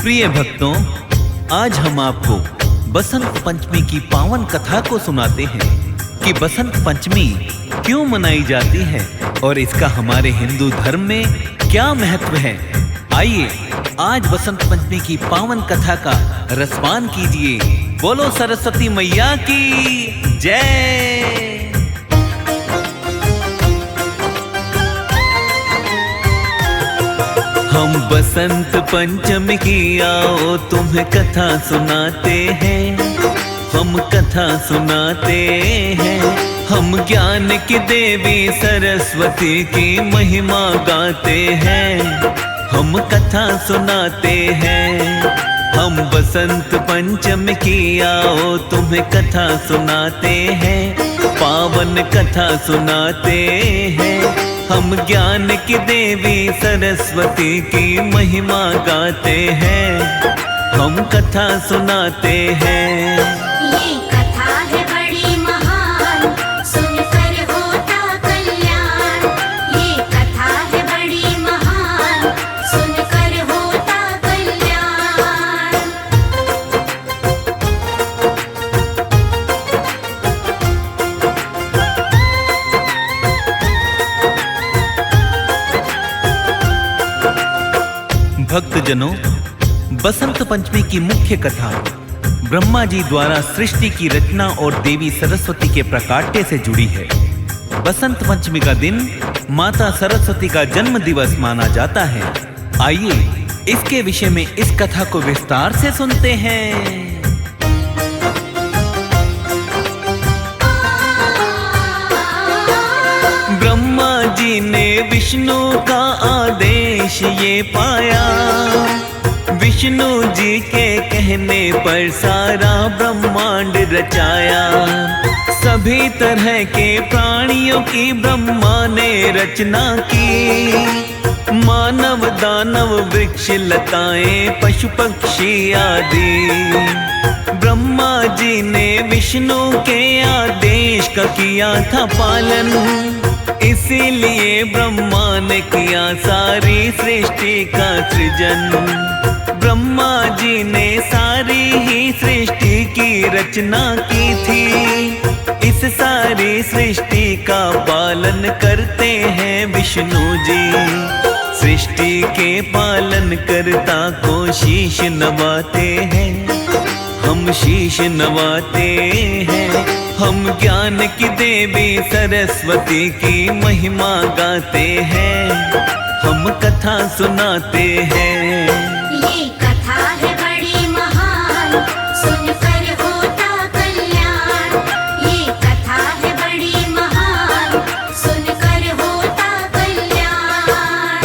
प्रिय भक्तों, आज हम आपको बसंत पंचमी की पावन कथा को सुनाते हैं कि बसंत पंचमी क्यों मनाई जाती है और इसका हमारे हिंदू धर्म में क्या महत्व है। आइए आज बसंत पंचमी की पावन कथा का रसपान कीजिए। बोलो सरस्वती मैया की जय। हम बसंत पंचमी की आओ तुम्हें कथा सुनाते हैं, हम कथा सुनाते हैं। हम ज्ञान की देवी सरस्वती की महिमा गाते हैं, हम कथा सुनाते हैं। हम बसंत पंचमी की आओ तुम्हें कथा सुनाते हैं, पावन कथा सुनाते हैं। हम ज्ञान की देवी सरस्वती की महिमा गाते हैं, हम कथा सुनाते हैं। ये कथा है बड़ी महान, सुनकर होता कल्याण। ये कथा है बड़ी महान, सुनकर होता कल्याण। भक्तजनों, बसंत पंचमी की मुख्य कथा ब्रह्मा जी द्वारा सृष्टि की रचना और देवी सरस्वती के प्राकट्य से जुड़ी है। बसंत पंचमी का दिन माता सरस्वती का जन्म दिवस माना जाता है। आइए इसके विषय में इस कथा को विस्तार से सुनते हैं। ब्रह्मा जी ने विष्णु का आदेश ये पाया, विष्णु जी के कहने पर सारा ब्रह्मांड रचाया। सभी तरह के प्राणियों की ब्रह्मा ने रचना की, मानव दानव वृक्ष लताएं पशु पक्षी आदि। ब्रह्मा जी ने विष्णु के आदेश का किया था पालन, इसीलिए ब्रह्मा ने किया सारी सृष्टि का सृजन। ब्रह्मा जी ने सारी ही सृष्टि की रचना की थी, इस सारी सृष्टि का पालन करते हैं विष्णु जी। सृष्टि के पालन करता को शीश नवाते हैं, हम शीश नवाते हैं। हम ज्ञान की देवी सरस्वती की महिमा गाते हैं, हम कथा सुनाते हैं। ये कथा है बड़ी महान, सुनकर होता कल्याण। ये कथा है बड़ी महान, सुनकर होता कल्याण।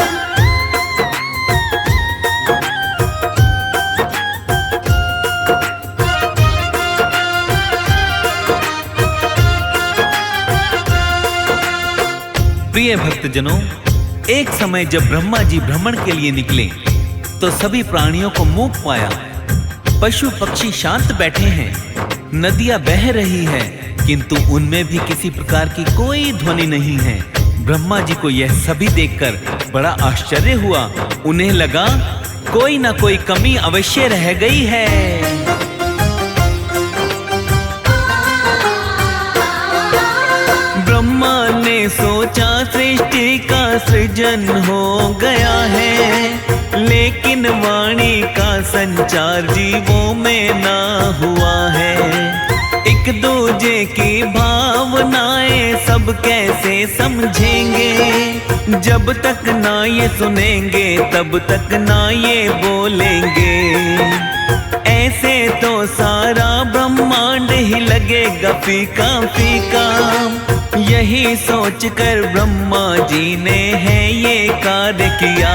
प्रिय भक्तजनों, एक समय जब ब्रह्मा जी भ्रमण के लिए निकले तो सभी प्राणियों को मूक पाया। पशु पक्षी शांत बैठे हैं, नदियां बह रही है, किंतु उनमें भी किसी प्रकार की कोई ध्वनि नहीं है। ब्रह्मा जी को यह सभी देखकर बड़ा आश्चर्य हुआ। उन्हें लगा कोई ना कोई कमी अवश्य रह गई है। ब्रह्मा ने सोचा सृष्टि का सृजन हो गया है, लेकिन वाणी का संचार जीवों में ना हुआ है। एक दूजे की भावनाएं सब कैसे समझेंगे, जब तक ना ये सुनेंगे तब तक ना ये बोलेंगे। ऐसे तो सारा ब्रह्मांड ही लगेगा फीका फीका। यही सोचकर ब्रह्मा जी ने है ये कार्य किया।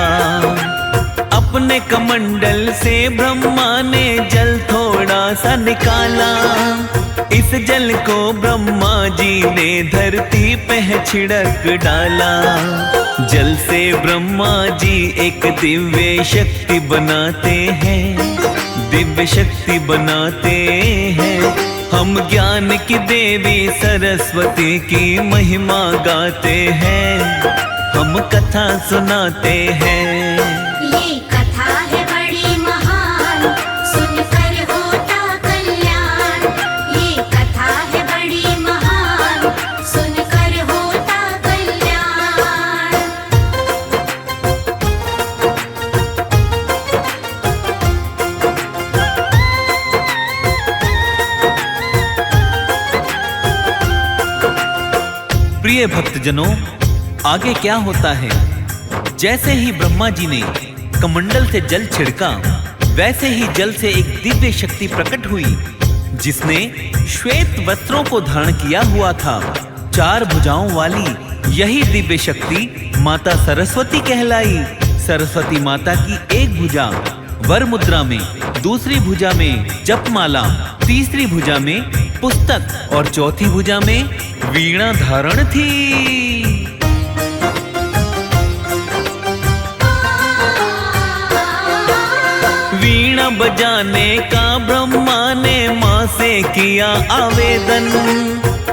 अपने कमंडल से ब्रह्मा ने जल थोड़ा सा निकाला, इस जल को ब्रह्मा जी ने धरती पे छिड़क डाला। जल से ब्रह्मा जी एक दिव्य शक्ति बनाते हैं, दिव्य शक्ति बनाते हैं। हम ज्ञान की देवी सरस्वती की महिमा गाते हैं, हम कथा सुनाते हैं। ये कथा है बड़ी महान, प्रिय भक्तजनों, आगे क्या होता है? जैसे ही ब्रह्मा जी ने कमंडल से जल छिड़का, वैसे ही जल से एक दिव्य शक्ति प्रकट हुई, जिसने श्वेत वस्त्रों को धारण किया हुआ था। 4 भुजाओं वाली यही दिव्य शक्ति माता सरस्वती कहलाई। सरस्वती माता की एक भुजा वर मुद्रा में, दूसरी भुजा में जपमाला, तीसरी भुजा में पुस्तक और चौथी भुजा में वीणा धारण थी। वीणा बजाने का ब्रह्मा ने माँ से किया आवेदन।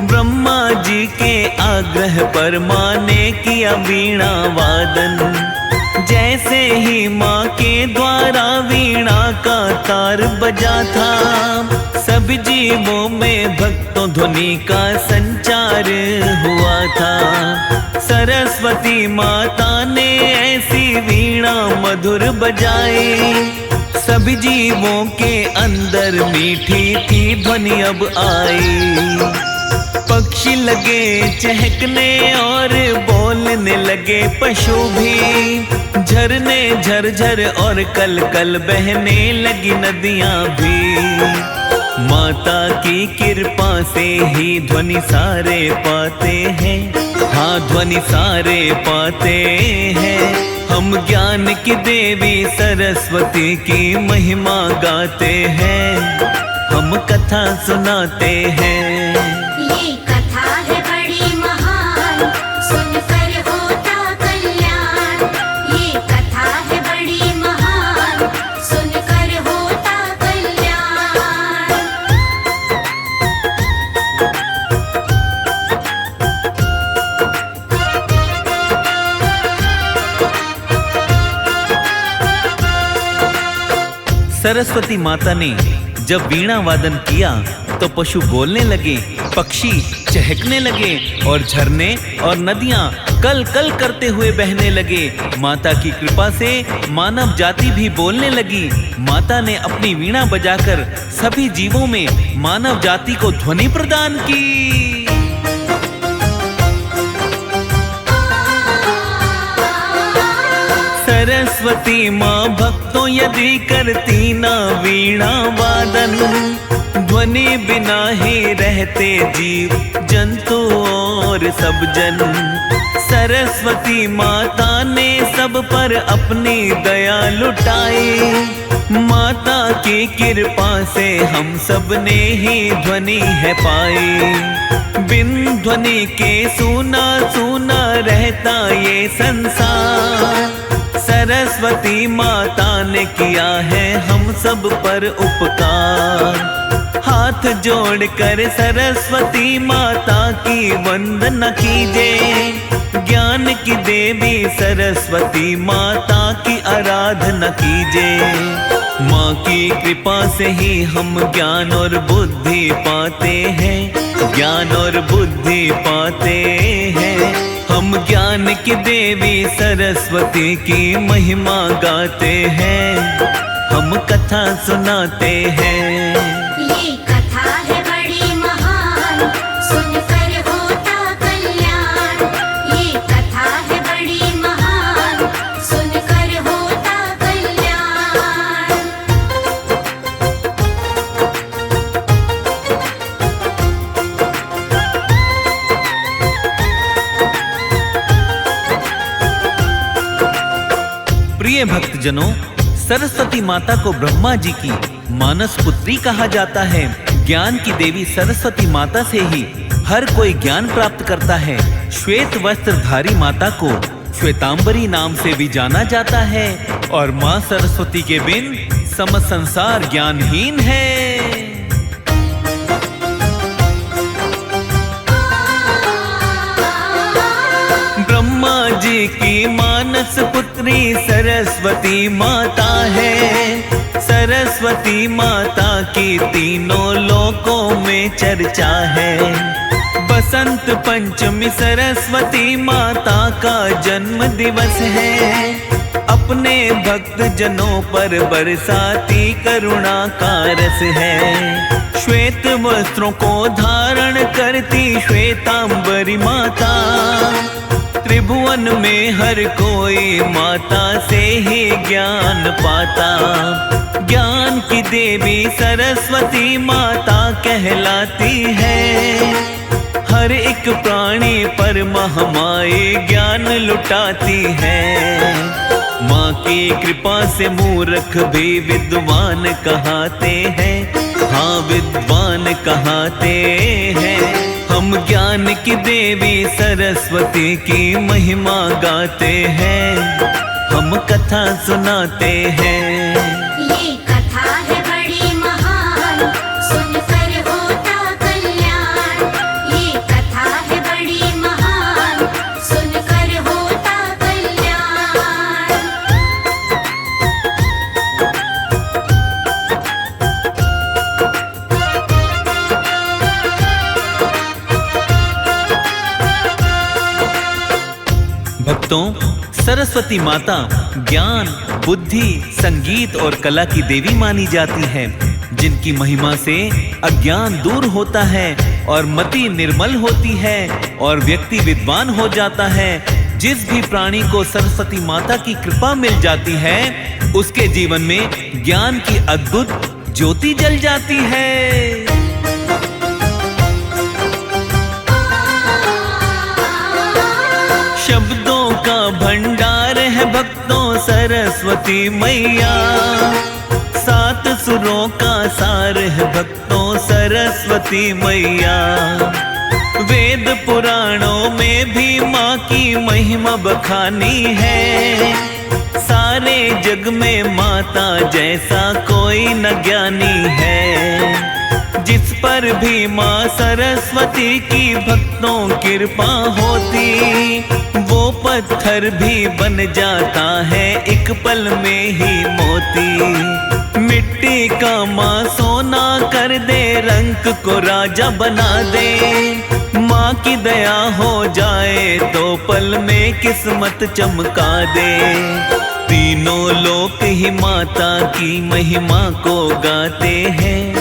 ब्रह्मा जी के आग्रह पर माँ ने किया वीणा वादन। जैसे ही माँ के द्वारा वीणा का तार बजा था, सब जीवों में भक्तों ध्वनि का संचार हुआ था। सरस्वती माता ने ऐसी वीणा मधुर बजाई, सभी जीवों के अंदर मीठी थी ध्वनि अब आई। पक्षी लगे चहकने और बोलने लगे पशु भी, झरने झरझर और कल कल बहने लगी नदियां भी। माता की कृपा से ही ध्वनि सारे पाते हैं, हाँ ध्वनि सारे पाते हैं। हम ज्ञान की देवी सरस्वती की महिमा गाते हैं, हम कथा सुनाते हैं। ये कथा है बड़ी महान, सुनकर होता कल्याण। ये कथा है बड़ी महान, सुनकर होता कल्याण। सरस्वती माता ने जब वीणा वादन किया तो पशु बोलने लगे, पक्षी चहकने लगे और झरने और नदियां कल कल करते हुए बहने लगे। माता की कृपा से मानव जाति भी बोलने लगी। माता ने अपनी वीणा बजाकर सभी जीवों में मानव जाति को ध्वनि प्रदान की। सरस्वती माँ भक्तों यदि करती ना वीणा वादन, ध्वनि बिना ही रहते जीव जंतु और सब जन। सरस्वती माता ने सब पर अपनी दया लुटाई। माता की कृपा से हम सब ने ही ध्वनि है पाई। बिन ध्वनि के सूना सूना रहता ये संसार। सरस्वती माता ने किया है हम सब पर उपकार। हाथ जोड़कर सरस्वती माता की वंदना कीजिए। ज्ञान की देवी सरस्वती माता की आराधना कीजिए। माँ की कृपा से ही हम ज्ञान और बुद्धि पाते हैं, ज्ञान और बुद्धि पाते हैं। हम ज्ञान की देवी सरस्वती की महिमा गाते हैं, हम कथा सुनाते हैं। ये कथा है बड़ी महान, सुनकर होता कल्याण। ये कथा है बड़ी महान, सुनकर होता कल्याण। प्रिय भक्तजनों, सरस्वती माता को ब्रह्मा जी की मानस पुत्री कहा जाता है। ज्ञान की देवी सरस्वती माता से ही हर कोई ज्ञान प्राप्त करता है। श्वेत वस्त्रधारी माता को श्वेतांबरी नाम से भी जाना जाता है और माँ सरस्वती के बिन समस्त संसार ज्ञानहीन है। ब्रह्मा जी की मानस पुत्री सरस्वती माता है। सरस्वती माता की तीनों लोकों में चर्चा है। बसंत पंचमी सरस्वती माता का जन्म दिवस है। अपने भक्त जनों पर बरसाती करुणा का रस है। श्वेत वस्त्रों को धारण करती श्वेतांबरी माता, त्रिभुवन में हर कोई माता से ही ज्ञान पाता। ज्ञान की देवी सरस्वती माता कहलाती है, हर एक प्राणी पर महामाई ज्ञान लुटाती है। माँ की कृपा से मूर्ख भी विद्वान कहाते हैं, हाँ विद्वान कहाते हैं। हम ज्ञान की देवी सरस्वती की महिमा गाते हैं, हम कथा सुनाते हैं। ये कथा है बड़ी महान, सुनकर होता कल्याण। ये कथा है बड़ी महान, सुनकर होता कल्याण। भक्तों, सरस्वती माता ज्ञान, बुद्धि, संगीत और कला की देवी मानी जाती है, जिनकी महिमा से अज्ञान दूर होता है और मति निर्मल होती है और व्यक्ति विद्वान हो जाता है। जिस भी प्राणी को सरस्वती माता की कृपा मिल जाती है, उसके जीवन में ज्ञान की अद्भुत ज्योति जल जाती है। शब्दों का भंडार है भक्तों सरस्वती मैया, सात सुरों का सार है भक्तों सरस्वती मैया। वेद पुराणों में भी माँ की महिमा बखानी है, सारे जग में माता जैसा कोई न ज्ञानी है। जिस पर भी माँ सरस्वती की भक्तों कृपा होती, वो पत्थर भी बन जाता है एक पल में ही मोती। मिट्टी का माँ सोना कर दे, रंग को राजा बना दे। माँ की दया हो जाए तो पल में किस्मत चमका दे। तीनों लोक ही माता की महिमा को गाते हैं,